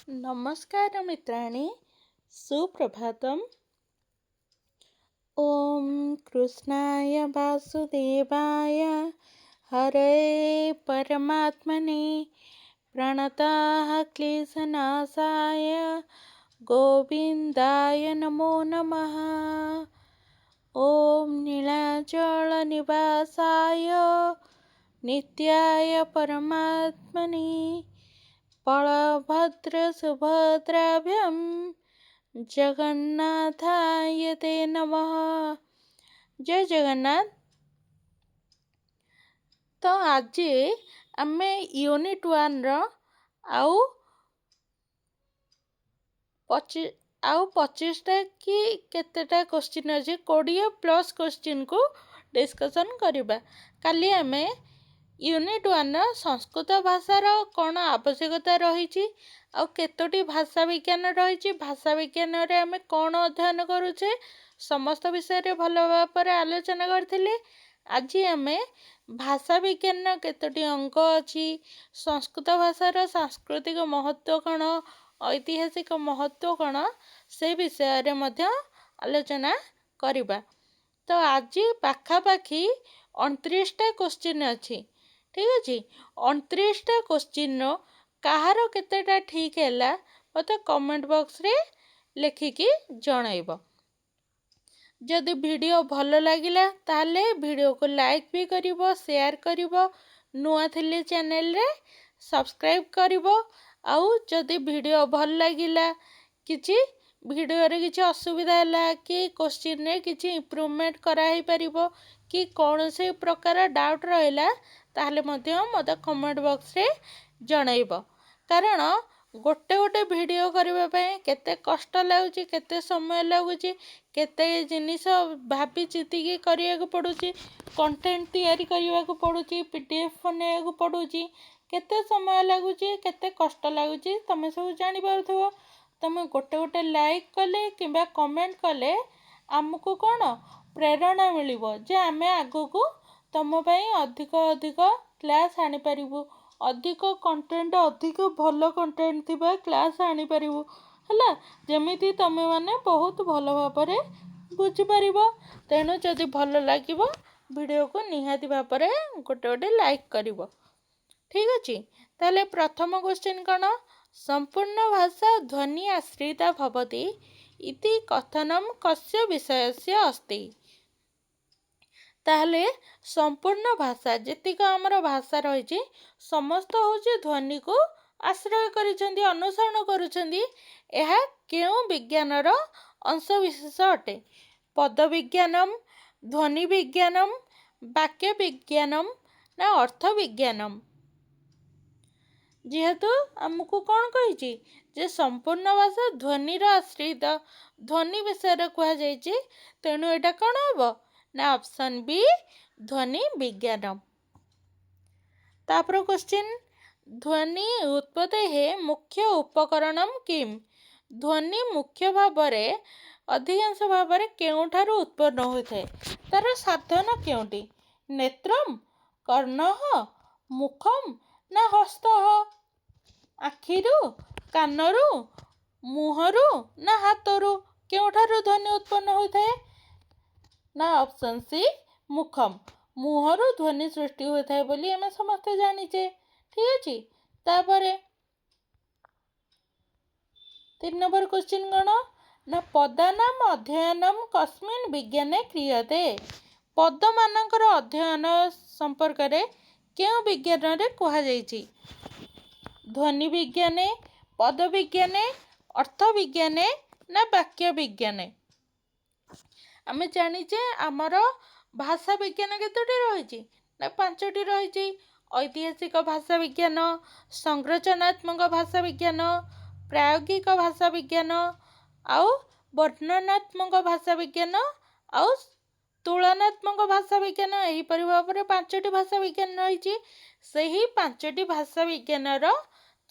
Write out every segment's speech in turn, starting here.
नमस्कार मित्राणि, सुप्रभातम्। ॐ कृष्णाय वासुदेवाय हरे परमात्मने प्रणताः क्लेशनाशाय गोविन्दाय नमो नमः। ॐ नीलाचलनिवासाय नित्याय परमात्मने बलभद्रसुभद्राभ्यां जगन्नाथाय ते नमः। जय जगन्नाथ। तो आज आम यूनिट 1 आउ 25टा कि केतेटा क्वेश्चन अच्छे 20+ क्वेश्चन को डिस्कसन करवा। काली आम यूनिट 1 संस्कृत भाषार कौन आवश्यकता रही आउ केतोटी भाषा विज्ञान रही भाषा विज्ञान रे आम कौन अध्ययन करुचे समस्त विषय भल भाव आलोचना करथिले। आज आम भाषा विज्ञान केतोटी अंक अच्छी संस्कृत भाषार सांस्कृतिक महत्व कौन ऐतिहासिक महत्व कौन से विषय रे मध्य आलोचना करवा। तो आज पाखापाखी 29टा क्वेश्चन अच्छी। ठीक अच्छे 29टा क्वेश्चन कहार केतेटा ठीक है मत कमेंट बॉक्स रे लिखिकी जनइब। जदि वीडियो भल लगिला ताले वीडियो को लाइक भी करिवो, शेयर करिवो, नुआ थिले चैनल रे सब्सक्राइब करिवो। आउ जदि वीडियो भल लगिला किछि वीडियो रे किछि असुविधा है कि क्वेश्चन रे किछि इम्प्रूवमेंट कराई परिबो कि कौन से प्रकार डाउट रहिला ताहले मध्य मते कमेंट बॉक्स रे जनइब। कारण गोटे गोटे वीडियो करबा पय केते कष्ट लागुची, केते समय लागुची, केते जिनिस भाबी चिंती के करिया को पडुची, कंटेंट तैयारी करिया को पडुची, पीडीएफ बनेया को पडुची, केते समय लागुची, केते कष्ट लागुची तमे सब जानि पारुथबो। तमे गोटे गोटे लाइक कले किंबा कमेंट कले आमको कौन प्रेरणा मिलिबो जे आमे आगो को तम पय अधिक अधिक क्लास आनी परिबु, अधिक कंटेंट अधिक भल कंटेंट थिबा क्लास आनी परिबु हला, जेमिति तमे माने बहुत भल भाबरे बुझी परिबो। तेणु जदि भल लागिबो वीडियो को निहाती भाबरे गोटे गोटे लाइक करिवो। ठीक अछि। ताले प्रथम क्वेश्चन कौन संपूर्ण भाषा ध्वनि आश्रिता भवति इति कथनम कस्य विषयस्य अस्ति। ताहले संपूर्ण भाषा जेतिक आमर भाषा रही समस्त होची ध्वनि को आश्रय करिसेंती, अनुसरण करुसेंती। यह केउ विज्ञानर अंश विशेष अटे। पद विज्ञानम, ध्वनि विज्ञानम, वाक्य विज्ञानम ना अर्थ विज्ञानम। जेहेतु आमको कौन कही जे संपूर्ण भाषा ध्वनिर आश्रित ध्वनि विषय कह जाइए, तेणु एटा कौन हम ना ऑप्शन बी ध्वनि विज्ञान। तापर क्वेश्चन ध्वनि उत्पत्ति है मुख्य उपकरणम किम। ध्वनि मुख्य भावरे अधिकांश भावरे केउठारु उत्पन्न होता है, तार साधन केउटी नेत्रम, कर्णः, मुखम ना हस्तः, आखिरु, कानरु, मुहरु ना हाथरु केउठारु ध्वनि उत्पन्न होता है ना ऑप्शन सी मुखम। मुहरु ध्वनि सृष्टि होता है बोली हमें समस्त जानिचे। ठीक अछि। तापरे 3 नंबर क्वेश्चन कौन ना पदानाम अध्ययनम कस्मिन विज्ञाने क्रियते। पद मानकर अध्ययन संपर्क रे केउ विज्ञान रे कहा जाइछि। ध्वनि विज्ञाने, पद विज्ञाने, अर्थ विज्ञाने ना वाक्य विज्ञाने। आमे जानिचे आमर भाषा विज्ञान केतोटी रही ना 5टी रही। ऐतिहासिक भाषा विज्ञान, संरचनात्मक भाषा विज्ञान, प्रायोगिक भाषा विज्ञान आउ वर्णनात्मक भाषा विज्ञान आउ तुलनात्मक भाषा विज्ञान। एहीपरि भाବରେ 5टी भाषा विज्ञान रही। सही 5टी भाषा विज्ञानर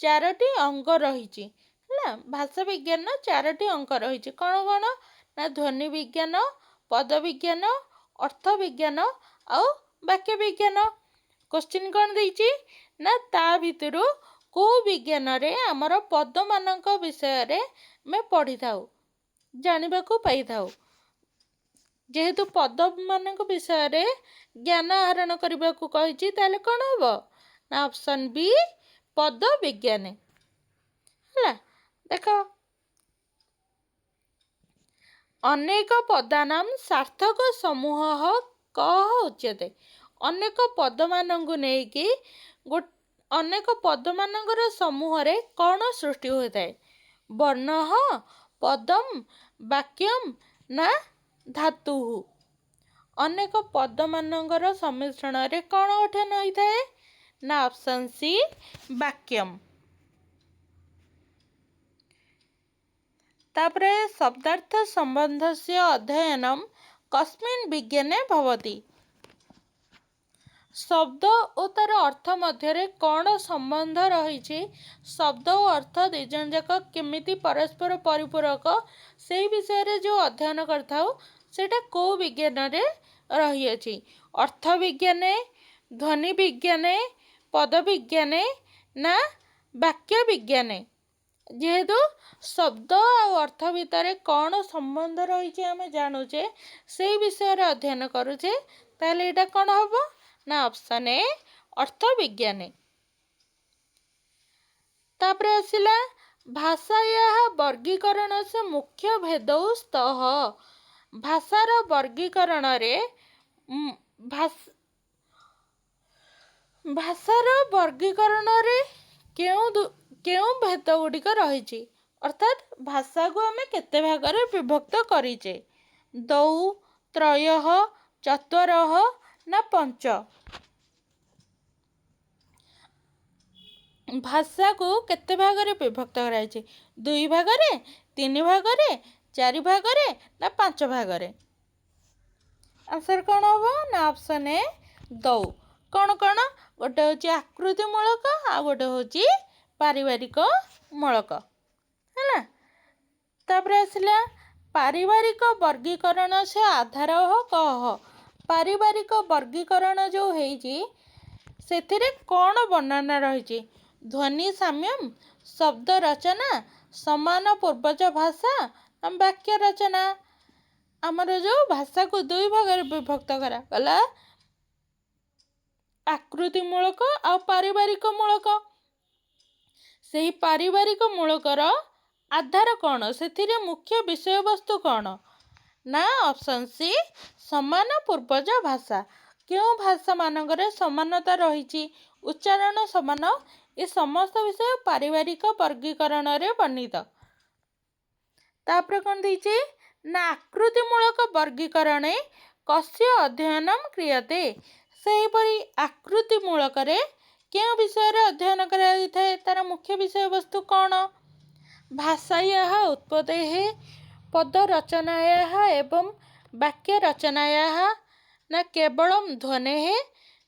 4टी अंग रही है। भाषा विज्ञान 4टी अंक रही कौन कौन ना ध्वनि विज्ञान, पद विज्ञान, अर्थ विज्ञान आउ वाक्य विज्ञान। क्वेश्चन कौन देइछि ना ता भितरु କେଉଁ ବିଜ୍ଞାନରେ ଆମର ପଦମାନଙ୍କ ବିଷୟରେ ଆମେ ପଢ଼ିଥାଉ, ଜାଣିବାକୁ ପାଇଥାଉ। ଯେହେତୁ ପଦମାନଙ୍କ ବିଷୟରେ ଜ୍ଞାନ ଆହରଣ କରିବାକୁ କହିଛି, ତାହେଲେ କ'ଣ ହେବ ନା ଅପସନ୍ ବି ପଦ ବିଜ୍ଞାନ ହେଲା। ଦେଖ, ଅନେକ ପଦାନାମ ସାର୍ଥକ ସମୂହ କହ ଉଚ୍ୟତେ। ଅନେକ ପଦମାନଙ୍କୁ ନେଇକି ଅନେକ ପଦମାନଙ୍କର ସମୂହରେ କ'ଣ ସୃଷ୍ଟି ହୋଇଥାଏ? ବର୍ଣ୍ଣଃ, ପଦମ୍, ବାକ୍ୟମ୍ ନା ଧାତୁ। ଅନେକ ପଦମାନଙ୍କର ସମ୍ମିଶ୍ରଣରେ କ'ଣ ଗଠନ ହୋଇଥାଏ ନା ଅପସନ୍ ସି ବାକ୍ୟମ୍। ତାପରେ ଶବ୍ଦାର୍ଥ ସମ୍ବନ୍ଧସ୍ୟ ଅଧ୍ୟୟନମ୍ କସ୍ମିନ୍ ବିଜ୍ଞାନେ ଭବତି। ଶବ୍ଦ ଓ ତାର ଅର୍ଥ ମଧ୍ୟରେ କ'ଣ ସମ୍ବନ୍ଧ ରହିଛି, ଶବ୍ଦ ଓ ଅର୍ଥ ଦୁଇ ଜଣ ଯାକ କେମିତି ପରସ୍ପର ପରିପୂରକ, ସେହି ବିଷୟରେ ଯେଉଁ ଅଧ୍ୟୟନ କରିଥାଉ ସେଇଟା କେଉଁ ବିଜ୍ଞାନରେ ରହିଅଛି? ଅର୍ଥ ବିଜ୍ଞାନେ, ଧ୍ୱନି ବିଜ୍ଞାନେ, ପଦ ବିଜ୍ଞାନେ ନା ବାକ୍ୟ ବିଜ୍ଞାନେ। ଯେହେତୁ ଶବ୍ଦ ଆଉ ଅର୍ଥ ଭିତରେ କ'ଣ ସମ୍ବନ୍ଧ ରହିଛି ଆମେ ଜାଣୁଛେ, ସେଇ ବିଷୟରେ ଅଧ୍ୟୟନ କରୁଛେ, ତାହେଲେ ଏଇଟା କ'ଣ ହେବ ନା ଅପସନ୍ ଏ ଅର୍ଥ ବିଜ୍ଞାନେ। ତାପରେ ଆସିଲା ଭାଷାୟାଃ ବର୍ଗୀକରଣସ୍ୟ ମୁଖ୍ୟ ଭେଦୌ ସ୍ତଃ। ଭାଷାର ବର୍ଗୀକରଣରେ କେଉଁ ଭେଦ ଗୁଡ଼ିକ ରହିଛି, ଅର୍ଥାତ୍ ଭାଷାକୁ ଆମେ କେତେ ଭାଗରେ ବିଭକ୍ତ କରିଛେ? ଦୌ, ତ୍ରୟଃ, ଚତ୍ୱରଃ ନା ପଞ୍ଚ। ଭାଷାକୁ କେତେ ଭାଗରେ ବିଭକ୍ତ କରାଯାଇଛି? 2 ଭାଗରେ, 3 ଭାଗରେ, 4 ଭାଗରେ ନା 5 ଭାଗରେ। ଆନ୍ସର୍ କ'ଣ ହେବ ନା ଅପସନ୍ ଏ ଦୌ। କ'ଣ କ'ଣ? ଗୋଟେ ହେଉଛି ଆକୃତି ମୂଳକ, ଆଉ ଗୋଟେ ହେଉଛି ପାରିବାରିକ ମୂଳକ ହେଲା। ତାପରେ ଆସିଲା ପାରିବାରିକ ବର୍ଗୀକରଣ ସେ ଆଧାର କହ। ପାରିବାରିକ ବର୍ଗୀକରଣ ଯେଉଁ ହେଇଛି ସେଥିରେ କ'ଣ ବର୍ଣ୍ଣନା ରହିଛି? ଧ୍ୱନି ସାମ୍ୟମ୍, ଶବ୍ଦ ରଚନା, ସମାନ ପୂର୍ବଜ ଭାଷା, ବାକ୍ୟ ରଚନା। ଆମର ଯେଉଁ ଭାଷାକୁ 2 ଭାଗରେ ବିଭକ୍ତ କରାଗଲା, ଆକୃତି ମୂଳକ ଆଉ ପାରିବାରିକ ମୂଳକ। ସେହି ପାରିବାରିକ ମୂଳକର ଆଧାର କ'ଣ? ସେଥିରେ ମୁଖ୍ୟ ବିଷୟବସ୍ତୁ କ'ଣ? ନା ଅପସନ୍ ସି ସମାନ ପୂର୍ବଜ ଭାଷା। କେଉଁ ଭାଷାମାନଙ୍କରେ ସମାନତା ରହିଛି, ଉଚ୍ଚାରଣ ସମାନ, ଏ ସମସ୍ତ ବିଷୟ ପାରିବାରିକ ବର୍ଗୀକରଣରେ ବର୍ଣ୍ଣିତ। ତାପରେ କ'ଣ ଦେଇଛି ନା ଆକୃତି ମୂଳକ ବର୍ଗୀକରଣେ କସ୍ୟ ଅଧ୍ୟୟନମ୍ କ୍ରିୟତେ। ସେହିପରି ଆକୃତି ମୂଳକରେ କେଉଁ ବିଷୟରେ ଅଧ୍ୟୟନ କରାଯାଇଥାଏ, ତାର ମୁଖ୍ୟ ବିଷୟବସ୍ତୁ କ'ଣ? ଭାଷାୟାଃ ଉତ୍ପତ୍ତେଃ, ପଦ ରଚନାୟାଃ ଏବଂ ବାକ୍ୟ ରଚନାୟାଃ ନା କେବଳମ୍ ଧ୍ୱନେଃ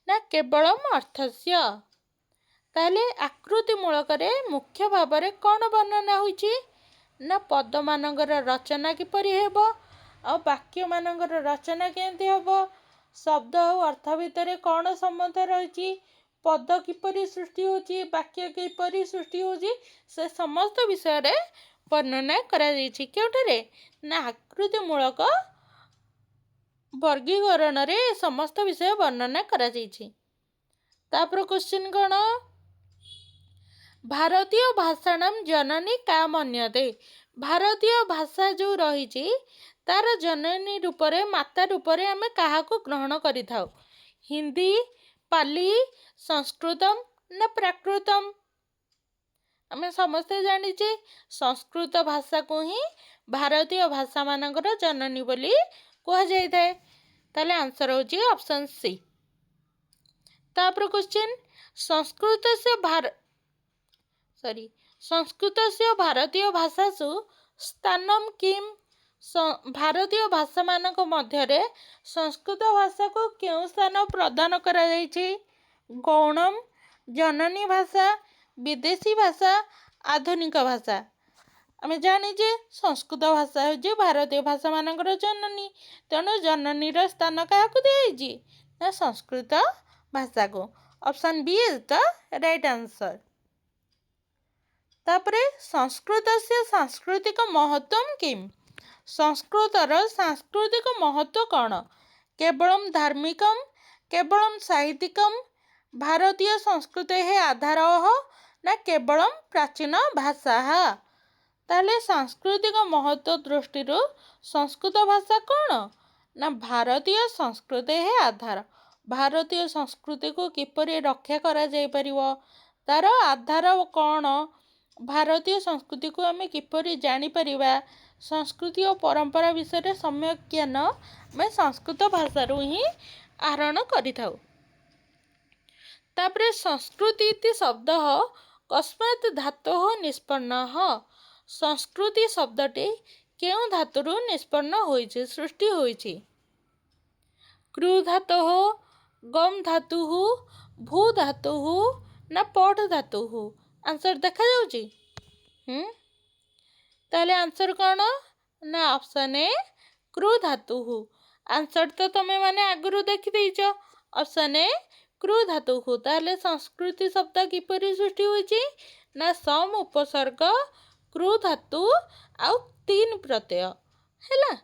ନା କେବଳମ୍ ଅର୍ଥସ୍ୟ। ତାହେଲେ ଆକୃତି ମୂଳକରେ ମୁଖ୍ୟ ଭାବରେ କ'ଣ ବର୍ଣ୍ଣନା ହୋଇଛି ନା ପଦମାନଙ୍କର ରଚନା କିପରି ହେବ, ଆଉ ବାକ୍ୟମାନଙ୍କର ରଚନା କେମିତି ହେବ, ଶବ୍ଦ ଆଉ ଅର୍ଥ ଭିତରେ କ'ଣ ସମ୍ବନ୍ଧ ରହିଛି, ପଦ କିପରି ସୃଷ୍ଟି ହେଉଛି, ବାକ୍ୟ କିପରି ସୃଷ୍ଟି ହେଉଛି, ସେ ସମସ୍ତ ବିଷୟରେ ବର୍ଣ୍ଣନା କରାଯାଇଛି। କେଉଁଠାରେ ନା ଆକୃତି ମୂଳକ ବର୍ଗୀକରଣରେ ସମସ୍ତ ବିଷୟ ବର୍ଣ୍ଣନା କରାଯାଇଛି। ତାପରେ କ୍ୱେଶ୍ଚିନ୍ କ'ଣ? ଭାରତୀୟ ଭାଷାଣାମ୍ ଜନନୀ କା ମନ୍ୟତେ। ଭାରତୀୟ ଭାଷା ଯେଉଁ ରହିଛି ତାର ଜନନୀ ରୂପରେ, ମାତା ରୂପରେ ଆମେ କାହାକୁ ଗ୍ରହଣ କରିଥାଉ? ହିନ୍ଦୀ, ପାଲି, ସଂସ୍କୃତମ୍ ନା ପ୍ରାକୃତମ୍। ଆମେ ସମସ୍ତେ ଜାଣିଛେ ସଂସ୍କୃତ ଭାଷାକୁ ହିଁ ଭାରତୀୟ ଭାଷାମାନଙ୍କର ଜନନୀ ବୋଲି କୁହାଯାଇଥାଏ। ତାହେଲେ ଆନ୍ସର୍ ହେଉଛି ଅପସନ୍ ସି। ତାପରେ କ୍ୱେଶ୍ଚିନ୍ ସଂସ୍କୃତସ୍ୟ ଭାରତୀୟ ଭାଷାସୁ ସ୍ଥାନମ୍ କିମ୍। ଭାରତୀୟ ଭାଷାମାନଙ୍କ ମଧ୍ୟରେ ସଂସ୍କୃତ ଭାଷାକୁ କେଉଁ ସ୍ଥାନ ପ୍ରଦାନ କରାଯାଇଛି? ଗୌଣମ୍, ଜନନୀ ଭାଷା, ବିଦେଶୀ ଭାଷା, ଆଧୁନିକ ଭାଷା। ଆମେ ଜାଣିଛେ ସଂସ୍କୃତ ଭାଷା ହେଉଛି ଭାରତୀୟ ଭାଷାମାନଙ୍କର ଜନନୀ, ତେଣୁ ଜନନୀର ସ୍ଥାନ କାହାକୁ ଦିଆଯାଇଛି ନା ସଂସ୍କୃତ ଭାଷାକୁ। Option B is the right answer. तापरे संस्कृतस्य सांस्कृतिक महत्त्वं किम्? संस्कृतर सांस्कृतिक महत्त्व कौन? केवलं धार्मिकं, केवलं साहित्यिकं, भारतीय संस्कृतेः आधारः ना केवलं प्राचीन भाषाः? ताहले सांस्कृतिक महत्त्व दृष्टिରୁ संस्कृत भाषा कौन ना भारतीय संस्कृतेः आधार। भारतीय संस्कृति को किपरि रक्षा करा जाई परिवो, तार आधार कौन, भारतीय संस्कृति को आमे किपरि जानी परिबा, संस्कृति और परंपरा विषय सम्यक ज्ञान मैं संस्कृत भाषा ही आहरण करिथाउ। तापरे संस्कृति इति शब्द कस्मात् धातोः निष्पन्नः? संस्कृति शब्दटी केउं धातुरु निष्पन्न होइछि, सृष्टि होइछि? कृ धातोः, गम धातुः, भू धातुः ना पठ धातुः? आंसर देखा जाउछि? ताले आंसर कौन ना ऑप्शन ए कृ धातुः। आंसर तो तमे माने आगुरु देखि देइछो, ऑप्शन ए कृ धातुः। ताले संस्कृति शब्द किपरि सृष्टि होइछि ना सम उपसर्ग कृ धातु आउ 3 प्रत्यय हैला।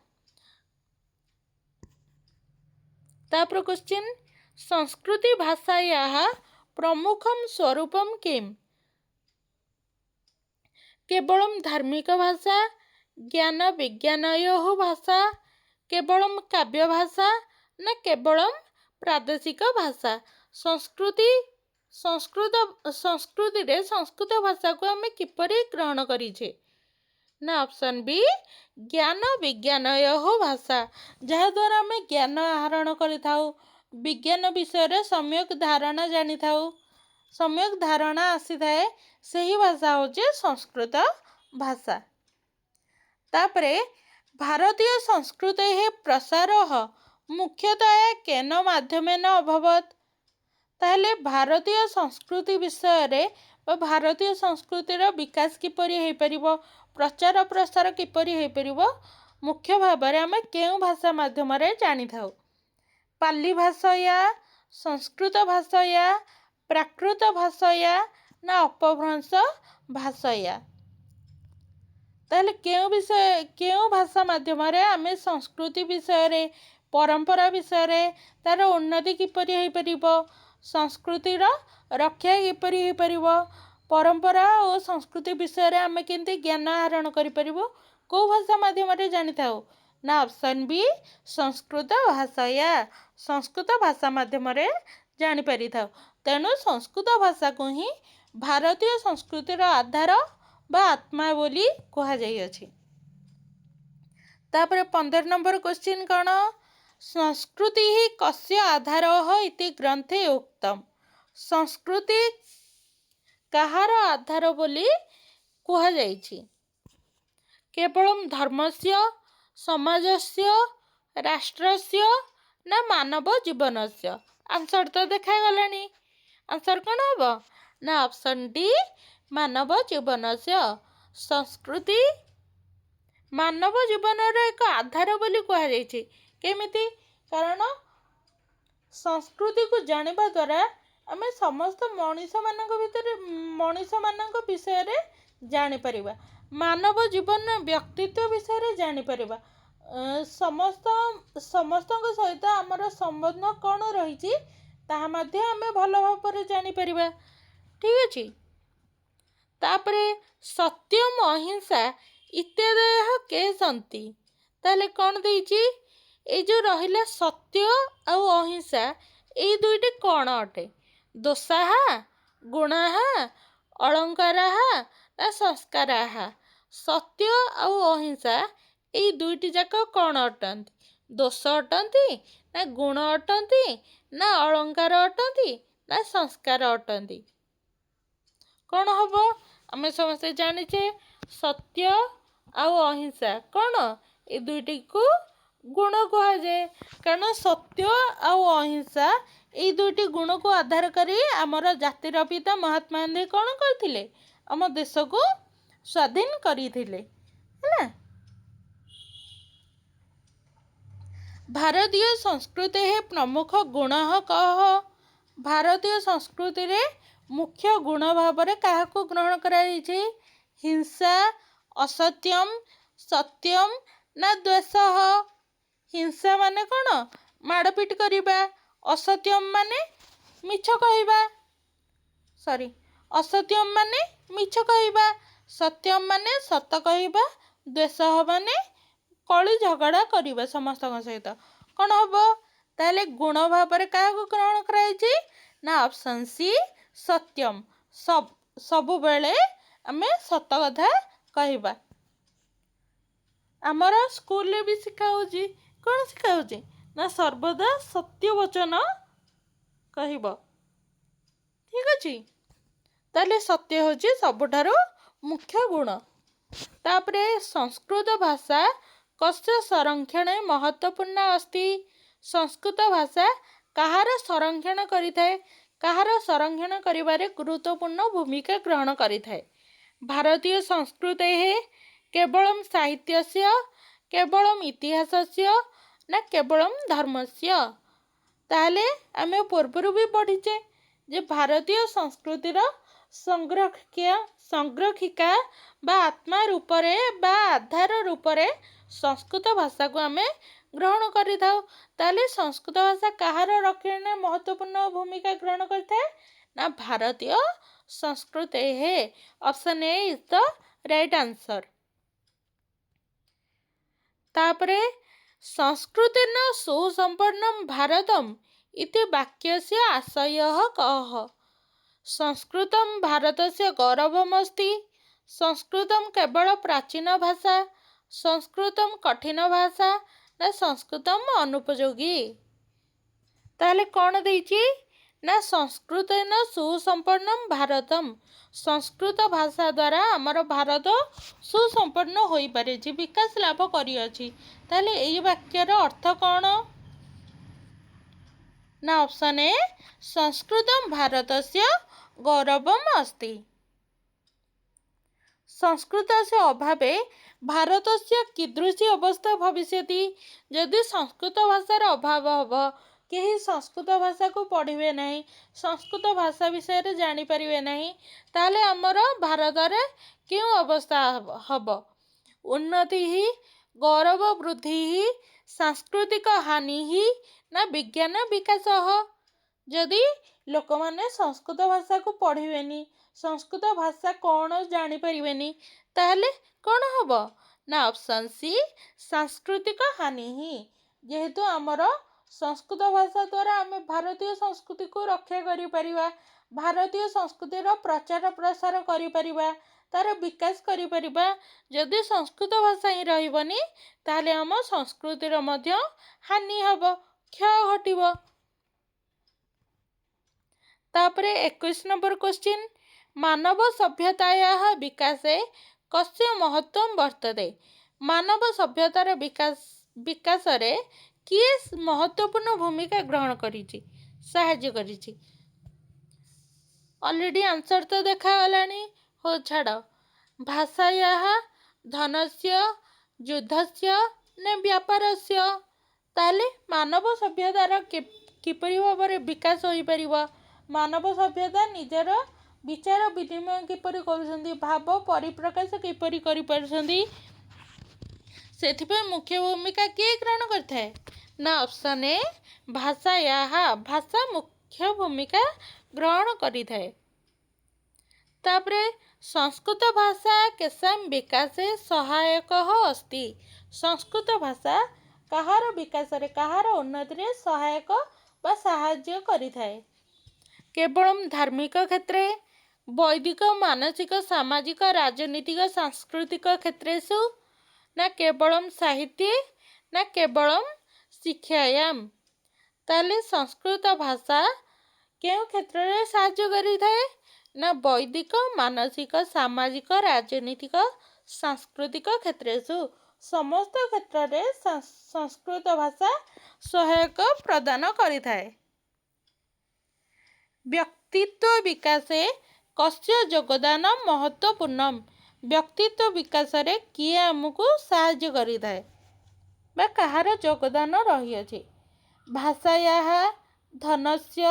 तापर क्वेश्चन, संस्कृति भाषायाः प्रमुखं स्वरूपं किम्? केवलं धार्मिक भाषा, ज्ञान विज्ञानयोः भाषा, केवलं काव्य भाषा ना केवलं प्रादेशिक भाषा? संस्कृति रे संस्कृत भाषा को आमे किपरि ग्रहण करिछे ना ऑप्शन बी ज्ञान विज्ञानयोः भाषा, जहा द्वारा आमे ज्ञान आहरण करिथाउ, विज्ञान विषय रे सम्यक धारणा जानी थाउ, सम्यक धारणा आसी थाए, सही भाषा होचे संस्कृत भाषा। तापरे भारतीय संस्कृतेः प्रसारः मुख्यतया केन माध्यमेन अभवत्? ताहले भारतीय संस्कृति विषय रे भारतीय संस्कृतिर विकास किपरि हेई परिबो, प्रचार प्रसार किपरि हेई परिबो, मुख्य भाव में आमे केउं भाषा माध्यम रे जानी थाउ? पाली भाषाया, संस्कृत भाषाया, प्राकृत भाषाया ना अपभ्रंश भाषाया? ताहले केउं भाषा माध्यम रे आमे संस्कृति विषय रे, परंपरा विषय रे, तार उन्नति किपरि हेई परिबो, संस्कृतिर रक्षा किपरि हेई परिबो, परंपरा और संस्कृति विषय रे आमे केंति ज्ञान आहरण करि परिबो, को भाषा माध्यम रे जानी थाउ ना ऑप्शन बी संस्कृत भाषाया, संस्कृत भाषा माध्यम रे जानी पारि थाउ। तेणु संस्कृत भाषा को ही भारतीय संस्कृतिर आधार बा आत्मा बोली कहा जाई अछि। तापर 15 नंबर क्वेश्चन कौन? संस्कृति ही कस्य आधारः इति ग्रंथे उक्तम। संस्कृति कहार आधार बोली कहा जाइछि? केवलम धर्मस्य, समाजस्य, राष्ट्रस्य ना मानव जीवनस्य? आंसर तो देखा गलानी, आंसर कौन हबो ना ऑप्शन डी मानव जीवनस्य। संस्कृति मानव जीवन एक आधार बोली कहा जाइछि। केमिति? कारण संस्कृति को जानिबा द्वारा आमे समस्त मनीष मानक विषय रे जानी परिबा, मानव जीवन व्यक्तित्व विषय रे जानी परिबा, समस्तଙ୍କ सहित आमर संबंध कौन रही ताहा मध्य आमे भल भाव जानी परिबा। ठीक अछि। तापरे सत्यम अहिंसा इत्यादयः के सन्ति? ताले कौन देइछि? ए जो रहिला सत्य आउ अहिंसा, ए दुईटी कौन अटे? दोषाहा, गुणाहा, अलंकाराहा ना संस्काराहा? सत्य आउ अहिंसा ए दुईटी जाक कौन अटंती? दोष अटंती ना गुण अटंती ना अलंकार अटंती ना संस्कार अटंती? कौन हबो? आमे समस्ते जानिछे सत्य आउ अहिंसा कौन ए दुईटी को गुण कहा जाए। कारण सत्य आउ अहिंसा ए दुईटी गुण को आधार करी आमर जातिर पिता महात्मा गांधी कौन करथिले? आम देश को स्वाधीन करथिले हैला। भारतीय संस्कृति है प्रमुख गुण कह? भारतीय संस्कृति रे मुख्य गुण भाव रे काहाको ग्रहण करा जाइछे ହିଂସା ଅସତ୍ୟମ୍ ସତ୍ୟମ୍ ନା ଦ୍ୱେଷଃ। ହିଂସା ମାନେ କ'ଣ? ମାଡ଼ପିଟ କରିବା। ଅସତ୍ୟମ୍ ମାନେ ମିଛ କହିବା। ଅସତ୍ୟମ୍ ମାନେ ମିଛ କହିବା। ସତ୍ୟମ୍ ମାନେ ସତ କହିବା। ଦ୍ୱେଷଃ ମାନେ କଳି ଝଗଡ଼ା କରିବା ସମସ୍ତଙ୍କ ସହିତ। କ'ଣ ହବ? ତାହେଲେ ଗୁଣ ଭାବରେ କାହାକୁ ଗ୍ରହଣ କରାଯାଇଛି? ନା ଅପସନ୍ ସି ସତ୍ୟମ୍। ସବୁବେଳେ ଆମେ ସତ କଥା କହିବା। ଆମର ସ୍କୁଲରେ ବି ଶିଖା ହେଉଛି। କ'ଣ ଶିଖା ହେଉଛି? ନା ସର୍ବଦା ସତ୍ୟ ବଚନ କହିବ। ଠିକ୍ ଅଛି। ତାହେଲେ ସତ୍ୟ ହେଉଛି ସବୁଠାରୁ ମୁଖ୍ୟ ଗୁଣ। ତାପରେ ସଂସ୍କୃତ ଭାଷା କସ୍ୟ ସଂରକ୍ଷଣେ ମହତ୍ତ୍ୱପୂର୍ଣ୍ଣ अस्ति। ସଂସ୍କୃତ ଭାଷା କାହାର ସଂରକ୍ଷଣ କରିଥାଏ? କାହାର ସଂରକ୍ଷଣ କରିବାରେ ଗୁରୁତ୍ୱପୂର୍ଣ୍ଣ ଭୂମିକା ଗ୍ରହଣ କରିଥାଏ? ଭାରତୀୟ ସଂସ୍କୃତେଃ କେବଳମ୍ ସାହିତ୍ୟସ୍ୟ କେବଳମ୍ ଇତିହାସସ୍ୟ ନା କେବଳମ୍ ଧର୍ମସ୍ୟ। ତାହେଲେ ଆମେ ପୂର୍ବରୁ ବି ପଢ଼ିଛେ ଯେ ଭାରତୀୟ ସଂସ୍କୃତିର ସଂରକ୍ଷିକା ବା ଆତ୍ମା ରୂପରେ ବା ଆଧାର ରୂପରେ ସଂସ୍କୃତ ଭାଷାକୁ ଆମେ ଗ୍ରହଣ କରିଥାଉ। ତାହେଲେ ସଂସ୍କୃତ ଭାଷା କାହାର ରକ୍ଷଣରେ ମହତ୍ତ୍ୱପୂର୍ଣ୍ଣ ଭୂମିକା ଗ୍ରହଣ କରିଥାଏ? ନା ଭାରତୀୟ ସଂସ୍କୃତେଃ। Option A is the right answer. ତାପରେ ସଂସ୍କୃତେନ ସୁସମ୍ପନ୍ନମ୍ ଭାରତମ୍ ଇତି ବାକ୍ୟସ୍ୟ ଆଶୟः କଃ। ସଂସ୍କୃତମ୍ ଭାରତସ୍ୟ ଗୌରବମସ୍ତି। ସଂସ୍କୃତମ୍ କେବଳ ପ୍ରାଚୀନ ଭାଷା। ସଂସ୍କୃତମ୍ କଠିନ ଭାଷା ନା ସଂସ୍କୃତମ୍ ଅନୁପଯୋଗୀ। ତାହେଲେ କ'ଣ ଦେଇଛି? ନା ସଂସ୍କୃତେନ ସୁସମ୍ପନ୍ନମ୍ ଭାରତମ୍। ସଂସ୍କୃତ ଭାଷା ଦ୍ୱାରା ଆମର ଭାରତ ସୁସମ୍ପନ୍ନ ହୋଇପାରିଛି, ବିକାଶ ଲାଭ କରିଅଛି। ତାହେଲେ ଏଇ ବାକ୍ୟର ଅର୍ଥ କ'ଣ? ନା ଅପସନ୍ ଏ ସଂସ୍କୃତମ୍ ଭାରତସ୍ୟ ଗୌରବମ୍ अस्ति। ସଂସ୍କୃତସ୍ୟ ଅଭାବେ ଭାରତସ୍ୟ कीदृशी ଅବସ୍ଥା ଭବିଷ୍ୟତି। ଯଦି ସଂସ୍କୃତ ଭାଷାର ଅଭାବ ହେବ, କେହି ସଂସ୍କୃତ ଭାଷାକୁ ପଢ଼ିବେ ନାହିଁ, ସଂସ୍କୃତ ଭାଷା ବିଷୟରେ ଜାଣିପାରିବେ ନାହିଁ, ତାହେଲେ ଆମର ଭାରତରେ କେଉଁ ଅବସ୍ଥା ହେବ? ଉନ୍ନତି ଗୌରବ ବୃଦ୍ଧି ସାଂସ୍କୃତିକ ହାନି ନା ବିଜ୍ଞାନ ବିକାଶ। ଯଦି ଲୋକମାନେ ସଂସ୍କୃତ ଭାଷାକୁ ପଢ଼ିବେନି, ସଂସ୍କୃତ ଭାଷା କ'ଣ ଜାଣିପାରିବେନି, ତାହେଲେ କ'ଣ ହେବ? ନା ଅପସନ୍ ସି ସାଂସ୍କୃତିକ ହାନି। ଯେହେତୁ ଆମର ସଂସ୍କୃତ ଭାଷା ଦ୍ୱାରା ଆମେ ଭାରତୀୟ ସଂସ୍କୃତିକୁ ରକ୍ଷା କରିପାରିବା, ଭାରତୀୟ ସଂସ୍କୃତିର ପ୍ରଚାର ପ୍ରସାର କରିପାରିବା, ତା'ର ବିକାଶ କରିପାରିବା। ଯଦି ସଂସ୍କୃତ ଭାଷା ହିଁ ରହିବନି, ତାହେଲେ ଆମ ସଂସ୍କୃତିର ମଧ୍ୟ ହାନି ହେବ, କ୍ଷୟ ଘଟିବ। ତାପରେ 21 ନମ୍ବର କ୍ୱେଶ୍ଚିନ୍, ମାନବ ସଭ୍ୟତାୟାଃ ବିକାଶେ କସ୍ୟ ମହତ୍ତ୍ୱମ୍ ବର୍ତ୍ତତେ। ମାନବ ସଭ୍ୟତାର ବିକାଶରେ କିଏ ମହତ୍ତ୍ୱପୂର୍ଣ୍ଣ ଭୂମିକା ଗ୍ରହଣ କରିଛି, ସାହାଯ୍ୟ କରିଛି? ଅଲରେଡ଼ି ଆନ୍ସର୍ ତ ଦେଖାଗଲାଣି। ହଉ ଛାଡ଼। ଭାଷାୟାଃ ଧନସ୍ୟ ଯୁଦ୍ଧସ୍ୟ ନା ବ୍ୟାପାରସ୍ୟ। ତାହେଲେ ମାନବ ସଭ୍ୟତାର କିପରି ଭାବରେ ବିକାଶ ହୋଇପାରିବ? ମାନବ ସଭ୍ୟତା ନିଜର ବିଚାର ବିନିମୟ କିପରି କରୁଛନ୍ତି, ଭାବ ପରିପ୍ରକାଶ କିପରି କରିପାରୁଛନ୍ତି, ସେଥିପାଇଁ ମୁଖ୍ୟ ଭୂମିକା କିଏ ଗ୍ରହଣ କରିଥାଏ? ନା ଅପସନ୍ ଏ ଭାଷା ମୁଖ୍ୟ ଭୂମିକା ଗ୍ରହଣ କରିଥାଏ। ତାପରେ ସଂସ୍କୃତ ଭାଷା କେଷାଂ ବିକାଶେ ସହାୟକः अस्ति। ସଂସ୍କୃତ ଭାଷା କାହାର ବିକାଶରେ, କାହାର ଉନ୍ନତିରେ ସହାୟକ ବା ସାହାଯ୍ୟ କରିଥାଏ? କେବଳମ୍ ଧାର୍ମିକ କ୍ଷେତ୍ରେ, ବୈଦିକ ମାନସିକ ସାମାଜିକ ରାଜନୀତିକ ସାଂସ୍କୃତିକ କ୍ଷେତ୍ରେଷୁ ନା କେବଳମ୍ ସାହିତ୍ये ନା କେବଳମ୍ ଶିକ୍ଷାୟାମ୍। ତାହେଲେ ସଂସ୍କୃତ ଭାଷା କେଉଁ କ୍ଷେତ୍ରରେ ସାହାଯ୍ୟ କରିଥାଏ? ନା ବୈଦିକ ମାନସିକ ସାମାଜିକ ରାଜନୀତିକ ସାଂସ୍କୃତିକ କ୍ଷେତ୍ରେଷୁ। ସମସ୍ତ କ୍ଷେତ୍ରରେ ସଂସ୍କୃତ ଭାଷା ସହାୟକ ପ୍ରଦାନ କରିଥାଏ। ବ୍ୟକ୍ତିତ୍ୱ ବିକାଶେ କସ୍ୟ ଯୋଗଦାନ ମହତ୍ତ୍ୱପୂର୍ଣ୍ଣମ୍। ବ୍ୟକ୍ତିତ୍ୱ ବିକାଶରେ କିଏ ଆମକୁ ସାହାଯ୍ୟ କରିଥାଏ ବା କାହାର ଯୋଗଦାନ ରହିଅଛି? ଭାଷାୟାଃ ଧନସ୍ୟ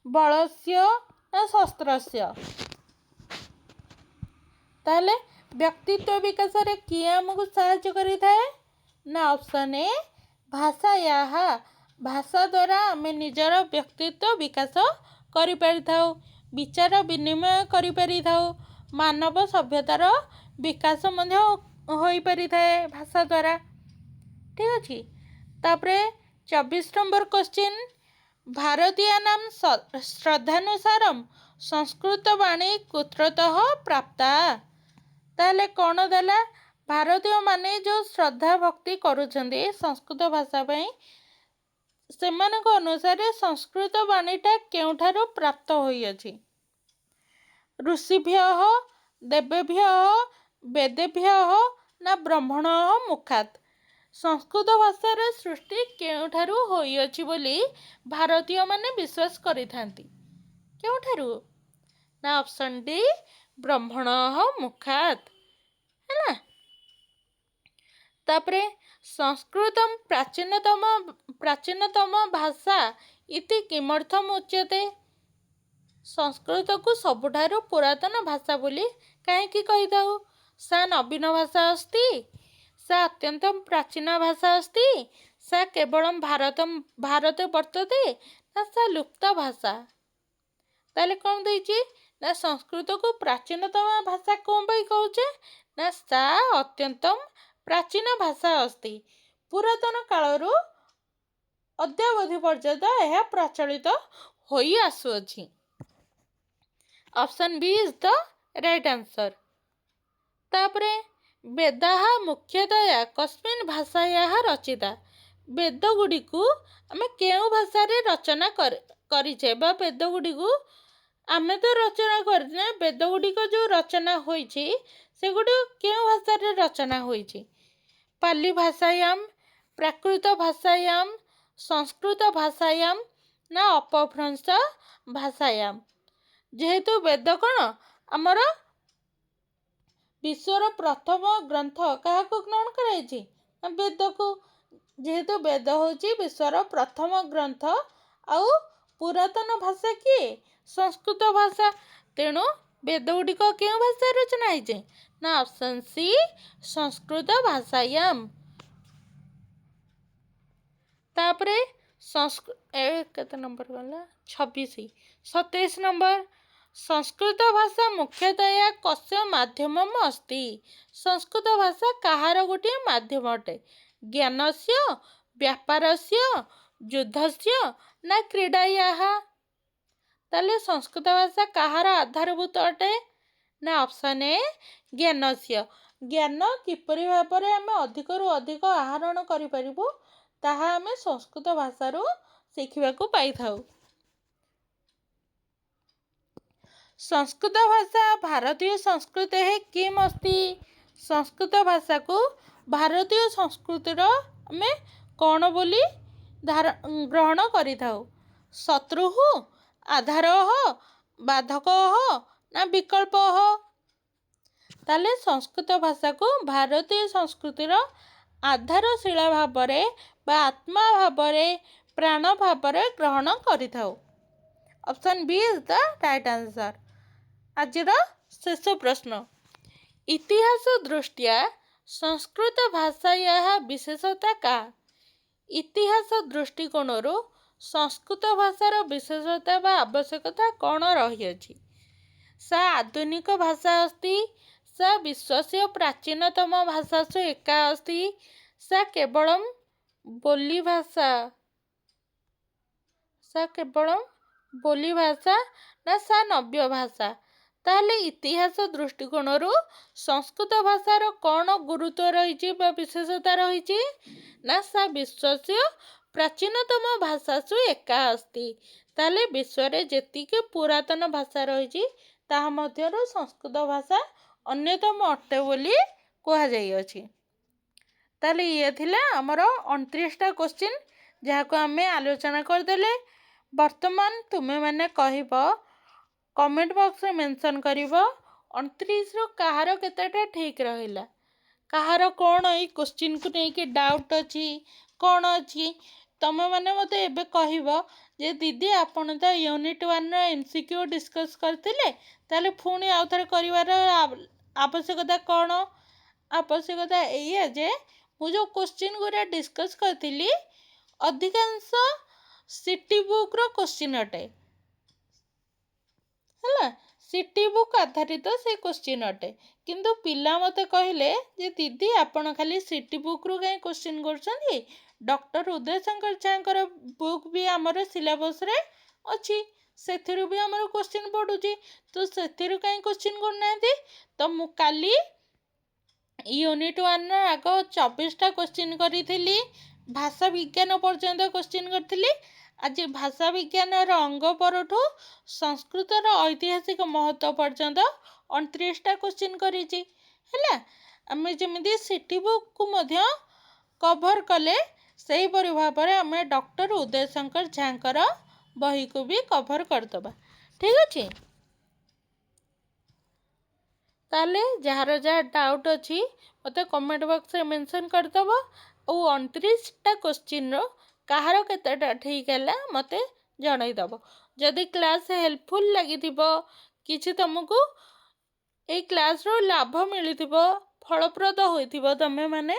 ବଳସ୍ୟ ନା ଶସ୍ତ୍ରସ୍ୟ। ତାହେଲେ ବ୍ୟକ୍ତିତ୍ୱ ବିକାଶରେ କିଏ ଆମକୁ ସାହାଯ୍ୟ କରିଥାଏ? ନା ଅପସନ୍ ଏ ଭାଷା। ଭାଷା ଦ୍ୱାରା ଆମେ ନିଜର ବ୍ୟକ୍ତିତ୍ୱ ବିକାଶ କରିପାରିଥାଉ, ବିଚାର ବିନିମୟ କରିପାରିଥାଉ, ମାନବ ସଭ୍ୟତାର ବିକାଶ ମଧ୍ୟ ହୋଇପାରିଥାଏ ଭାଷା ଦ୍ୱାରା। ଠିକ୍ ଅଛି। ତାପରେ 24 ନମ୍ବର କ୍ୱେଶ୍ଚିନ୍, ଭାରତୀୟାନାଂ ଶ୍ରଦ୍ଧାନୁସାରମ୍ ସଂସ୍କୃତ ବାଣୀ କୁତ୍ରତଃ ପ୍ରାପ୍ତା। ତାହେଲେ କ'ଣ ଦେଲା? ଭାରତୀୟମାନେ ଯେଉଁ ଶ୍ରଦ୍ଧା ଭକ୍ତି କରୁଛନ୍ତି ସଂସ୍କୃତ ଭାଷା ପାଇଁ, ସେମାନଙ୍କ ଅନୁସାରେ ସଂସ୍କୃତ ବାଣୀଟା କେଉଁଠାରୁ ପ୍ରାପ୍ତ ହୋଇଅଛି? ଋଷିଭ୍ୟଃ, ଦେବେଭ୍ୟଃ, ବେଦେଭ୍ୟଃ ନା ବ୍ରହ୍ମଣଃ ମୁଖାତ୍? ସଂସ୍କୃତ ଭାଷାର ସୃଷ୍ଟି କେଉଁଠାରୁ ହୋଇଅଛି ବୋଲି ଭାରତୀୟମାନେ ବିଶ୍ୱାସ କରିଥାନ୍ତି? କେଉଁଠାରୁ? ନା ଅପସନ୍ ଡି ବ୍ରହ୍ମଣଃ ମୁଖାତ୍। ହେଲା। ତାପରେ ସଂସ୍କୃତମ୍ ପ୍ରାଚୀନତମ ଭାଷା ଇତି କିମರ್ಥମ୍ ଉଚ୍ୟତେ? ସଂସ୍କୃତକୁ ସବୁଠାରୁ ପୁରାତନ ଭାଷା ବୋଲି କାହିଁକି କହିଥାଉ? ସା ନବୀନ ଭାଷା अस्ति, ସା ଅତ୍ୟନ୍ତ ପ୍ରାଚୀନ ଭାଷା अस्ति, ସା କେବଳମ୍ ଭାରତେ ବର୍ତ୍ତତେ, ନା ସା ଲୁପ୍ତ ଭାଷା? ତାହେଲେ କ'ଣ ଦେଇଛି? ନା ସଂସ୍କୃତକୁ ପ୍ରାଚୀନତମ ଭାଷା କ'ଣ ପାଇଁ କହୁଛେ? ନା ସା ଅତ୍ୟନ୍ତମ୍ ପ୍ରାଚୀନ ଭାଷା अस्ति, ପୁରାତନ କାଳରୁ ଅଦ୍ୟାବଧି ପର୍ଯ୍ୟନ୍ତ ଏହା ପ୍ରଚଳିତ ହୋଇ ଆସୁଅଛି। Option B is the right answer. ତାପରେ ବେଦାଃ ମୁଖ୍ୟତୟା କସ୍ମିନ୍ ଭାଷାୟାଃ ରଚିତା? ବେଦ ଗୁଡ଼ିକୁ ଆମେ କେଉଁ ଭାଷାରେ ରଚନା କରିଛେ, ବା ବେଦ ଗୁଡ଼ିକୁ ଆମେ ତ ରଚନା କରିନେ, ବେଦ ଗୁଡ଼ିକ ଯେଉଁ ରଚନା ହୋଇଛି ସେଗୁଡ଼ିକ କେଉଁ ଭାଷାରେ ରଚନା ହୋଇଛି? ପାଲି ଭାଷାୟାମ୍, ପ୍ରାକୃତ ଭାଷାୟାମ୍, ସଂସ୍କୃତ ଭାଷାୟାମ୍ ନା ଅପଭ୍ରଂଶ ଭାଷାୟାମ୍? ଯେହେତୁ ବେଦ କ'ଣ ଆମର ବିଶ୍ୱର ପ୍ରଥମ ଗ୍ରନ୍ଥ, କାହାକୁ ଗ୍ରହଣ କରାଯାଇଛି? ନା ବେଦକୁ। ଯେହେତୁ ବେଦ ହେଉଛି ବିଶ୍ୱର ପ୍ରଥମ ଗ୍ରନ୍ଥ, ଆଉ ପୁରାତନ ଭାଷା କିଏ? ସଂସ୍କୃତ ଭାଷା। ତେଣୁ ବେଦ ଗୁଡ଼ିକ କେଉଁ ଭାଷାରେ ରଚନା ହେଇଛି? ନା ଅପସନ୍ ସି ସଂସ୍କୃତ ଭାଷାୟାମ୍। ତାପରେ କେତେ ନମ୍ବର ଗଲା? 26। 27 ନମ୍ବର, ସଂସ୍କୃତ ଭାଷା ମୁଖ୍ୟତୟା କସ୍ୟ ମାଧ୍ୟମମ୍ अस्ति? ସଂସ୍କୃତ ଭାଷା କାହାର ଗୋଟିଏ ମାଧ୍ୟମ ଅଟେ? ଜ୍ଞାନସ୍ୟ, ବ୍ୟାପାରସ୍ୟ, ଯୁଦ୍ଧସ୍ୟ ନା କ୍ରୀଡ଼ାୟାଃ? ତାହେଲେ ସଂସ୍କୃତ ଭାଷା କାହାର ଆଧାରଭୂତ ଅଟେ? ନା ଅପସନ୍ ଏ ଜ୍ଞାନସ୍ୟ। ଜ୍ଞାନ କିପରି ଭାବରେ ଆମେ ଅଧିକରୁ ଅଧିକ ଆହରଣ କରିପାରିବୁ, ତାହା ଆମେ ସଂସ୍କୃତ ଭାଷାରୁ ଶିଖିବାକୁ ପାଇଥାଉ। ସଂସ୍କୃତ ଭାଷା ଭାରତୀୟ ସଂସ୍କୃତେଃ କିମ୍ अस्ति? ସଂସ୍କୃତ ଭାଷାକୁ ଭାରତୀୟ ସଂସ୍କୃତିର ଆମେ କ'ଣ ବୋଲି ଗ୍ରହଣ କରିଥାଉ? ଶତ୍ରୁଃ, ଆଧାରଃ, ବାଧକଃ ନା ବିକଳ୍ପଃ? ତାହେଲେ ସଂସ୍କୃତ ଭାଷାକୁ ଭାରତୀୟ ସଂସ୍କୃତିର ଆଧାରଶିଳା ଭାବରେ ବା ଆତ୍ମା ଭାବରେ, ପ୍ରାଣ ଭାବରେ ଗ୍ରହଣ କରିଥାଉ। Option B is the right answer. ଆଜିର ଶେଷ ପ୍ରଶ୍ନ, ଇତିହାସ ଦୃଷ୍ଟ୍ୟା ସଂସ୍କୃତ ଭାଷାୟାଃ ବିଶେଷତା କା? ଇତିହାସ ଦୃଷ୍ଟିକୋଣରୁ ସଂସ୍କୃତ ଭାଷାର ବିଶେଷତା ବା ଆବଶ୍ୟକତା କ'ଣ ରହିଅଛି? ସା ଆଧୁନିକ ଭାଷା अस्ति, ସା ବିଶ୍ୱସ୍ୟ ପ୍ରାଚୀନତମ ଭାଷାସୁ ଏକା अस्ति, ସା କେବଳମ୍ ବୋଲି ଭାଷା ନା ସା ନବ୍ୟ ଭାଷା? ତାହେଲେ ଇତିହାସ ଦୃଷ୍ଟିକୋଣରୁ ସଂସ୍କୃତ ଭାଷାର କ'ଣ ଗୁରୁତ୍ୱ ରହିଛି ବା ବିଶେଷତା ରହିଛି? ନା ସା ବିଶ୍ୱସ୍ୟ ପ୍ରାଚୀନତମ ଭାଷାସୁ ଏକା अस्ति। ତାହେଲେ ବିଶ୍ୱରେ ଯେତିକି ପୁରାତନ ଭାଷା ରହିଛି ତାହା ମଧ୍ୟରୁ ସଂସ୍କୃତ ଭାଷା ଅନ୍ୟତମ ଅଟେ ବୋଲି କୁହାଯାଇଅଛି। ତାହେଲେ ଇଏ ଥିଲା ଆମର 29ଟା କ୍ୱେଶ୍ଚିନ୍, ଯାହାକୁ ଆମେ ଆଲୋଚନା କରିଦେଲେ। ବର୍ତ୍ତମାନ ତୁମେମାନେ କହିବ, କମେଣ୍ଟ ବକ୍ସରେ ମେନସନ୍ କରିବ 29ରୁ କାହାର କେତେଟା ଠିକ୍ ରହିଲା, କାହାର କ'ଣ ଏଇ କ୍ୱେଶ୍ଚିନ୍କୁ ନେଇକି ଡାଉଟ୍ ଅଛି, କ'ଣ ଅଛି। ତମେମାନେ ମୋତେ ଏବେ କହିବ ଯେ ଦିଦି ଆପଣ ତ ୟୁନିଟ୍ 1ର MCQ ଡିସ୍କସ୍ କରିଥିଲେ, ତାହେଲେ ପୁଣି ଆଉଥରେ କରିବାର ଆବଶ୍ୟକତା କ'ଣ? ଆବଶ୍ୟକତା ଏଇଆ ଯେ ମୁଁ ଯେଉଁ କୋଶ୍ଚିନ୍ ଗୁରା ଡିସ୍କସ୍ କରିଥିଲି ଅଧିକାଂଶ ସିଟି ବୁକ୍ର କୋଶ୍ଚିନ୍ ଅଟେ ହେଲା। ସିଟି ବୁକ୍ ଆଧାରିତ ସେ କୋଶ୍ଚିନ୍ ଅଟେ। କିନ୍ତୁ ପିଲା ମୋତେ କହିଲେ ଯେ ଦିଦି ଆପଣ ଖାଲି ସିଟି ବୁକ୍ରୁ କାହିଁ କୋଶ୍ଚିନ୍ କରୁଛନ୍ତି, ଡକ୍ଟର ଉଦୟ ଶଙ୍କର ଝାଙ୍କର ବୁକ୍ ବି ଆମର ସିଲାବସ୍ରେ ଅଛି, ସେଥିରୁ ବି ଆମର କୋଶ୍ଚିନ୍ ପଡ଼ୁଛି, ତ ସେଥିରୁ କାହିଁ କୋଶ୍ଚିନ୍ କରୁନାହାନ୍ତି। ତ ମୁଁ କାଲି ୟୁନିଟ୍ 1ର ଆଗ 24ଟା କୋଶ୍ଚିନ୍ କରିଥିଲି, ଭାଷା ବିଜ୍ଞାନ ପର୍ଯ୍ୟନ୍ତ କୋଶ୍ଚିନ୍ କରିଥିଲି। ଆଜି ଭାଷା ବିଜ୍ଞାନର ଅଙ୍ଗ ପରଠୁ ସଂସ୍କୃତର ଐତିହାସିକ ମହତ୍ତ୍ୱ ପର୍ଯ୍ୟନ୍ତ 29ଟା କୋଶ୍ଚିନ୍ କରିଛି ହେଲା। ଆମେ ଯେମିତି ସିଟି ବୁକ୍କୁ ମଧ୍ୟ କଭର୍ କଲେ ସେହିପରି ଭାବରେ ଆମେ ଡକ୍ଟର ଉଦୟ ଶଙ୍କର ଝାଙ୍କର ବହିକୁ ବି କଭର୍ କରିଦେବା। ଠିକ୍ ଅଛି। ତାହେଲେ ଯାହାର ଯାହା ଡାଉଟ୍ ଅଛି ମୋତେ କମେଣ୍ଟ ବକ୍ସରେ ମେନସନ୍ କରିଦେବ। ଆଉ 29ଟା କୋଶ୍ଚିନ୍ର କାହାର କେତେଟା ଠିକ୍ ହେଲା ମୋତେ ଜଣାଇଦେବ। ଯଦି କ୍ଲାସ୍ ହେଲ୍ପଫୁଲ୍ ଲାଗିଥିବ, କିଛି ତୁମକୁ ଏଇ କ୍ଲାସ୍ରୁ ଲାଭ ମିଳିଥିବ, ଫଳପ୍ରଦ ହୋଇଥିବ ତୁମେମାନେ,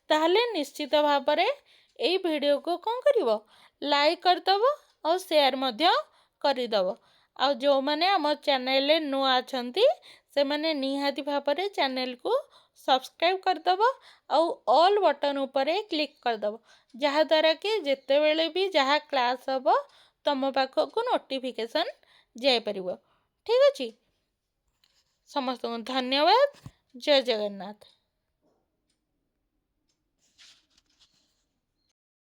ତାହେଲେ ନିଶ୍ଚିତ ଭାବରେ ଏଇ ଭିଡ଼ିଓକୁ କ'ଣ କରିବ, ଲାଇକ୍ କରିଦେବ ଆଉ ସେୟାର ମଧ୍ୟ କରିଦେବ। ଆଉ ଯେଉଁମାନେ ଆମ ଚ୍ୟାନେଲରେ ନୂଆ ଅଛନ୍ତି ସେମାନେ ନିହାତି ଭାବରେ ଚ୍ୟାନେଲକୁ ସବସ୍କ୍ରାଇବ୍ କରିଦେବ ଆଉ ଅଲ୍ ବଟନ୍ ଉପରେ କ୍ଲିକ୍ କରିଦେବ, ଯାହାଦ୍ୱାରା କି ଯେତେବେଳେ ବି ଯାହା କ୍ଲାସ୍ ହେବ ତୁମ ପାଖକୁ ନୋଟିଫିକେସନ୍ ଯାଇପାରିବ। ଠିକ୍ ଅଛି। ସମସ୍ତଙ୍କୁ ଧନ୍ୟବାଦ। ଜୟ ଜଗନ୍ନାଥ।